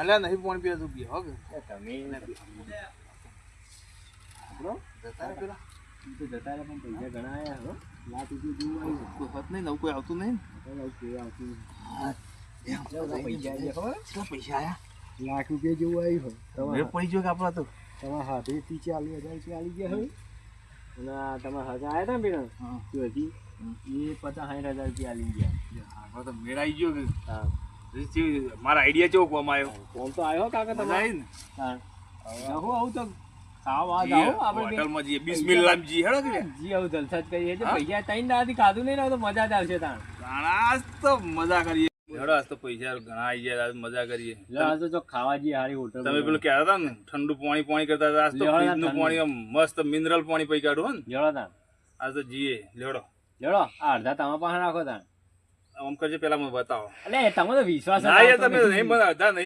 અલ્યા નહીં પાણી પીવા તું પી હો કે તમે જતા રે પેલા તો જતા રહ્યા પણ પૈસા ઘણા આયા હો લાખ રૂપિયા જેવું આવ્યું કોઈ હત નહીં નવું કોઈ આવતું નહીં કેવું આવતું પૈસા આયા લાખ રૂપિયા જેવું આવ્યું મેળ હોય પડી ગયો કે આપણા તો તમારા હાથેથી 40,000 રૂપિયા આવી ગયા હોય અને આ તમારા હાથે આવ્યા હતા ને પેલા તો હજી એ 50-60,000 રૂપિયા આવી ગયા આપણે તો મેળ આવી ગયો કે હા મારા આઈડિયા કેવો કોમ આવ્યો ફોન તો આવ્યો કાકા મજા તમારે આવી ને હા આવું આવું તો ખાવા જાઓ આપણે હોટલમાં જઈએ બિસ્મિલ્લાહ જી હેડો કે જી આવું જલસા જ કરીએ છીએ પૈસા ત્રણ દાડાથી ખાધું નહીં ને તો મજા જ આવશે તાણ આજ તો મજા કરીએ હેડો આજ તો પૈસા ઘણા આવી ગયા આજ મજા કરીએ આજ તો ખાવા જઈએ સારી હોટલ તમે પેલું કહેતા હતા ને ઠંડુ પાણી કરતા હતા આજ તો ફ્રીજનું પાણી આમ મસ્ત મિનરલ પાણી પી કાઢું હો ને લેડો તાણ આજ તો જીએ લેડો લેડો આ અડધા તમારા પાસે રાખો તાણ આમ કરજે પેલા મને બતાવો એટલે તમે તો વિશ્વાસ જ ના યાર આવતો તમે નથી. નહીં મને અડધા નહીં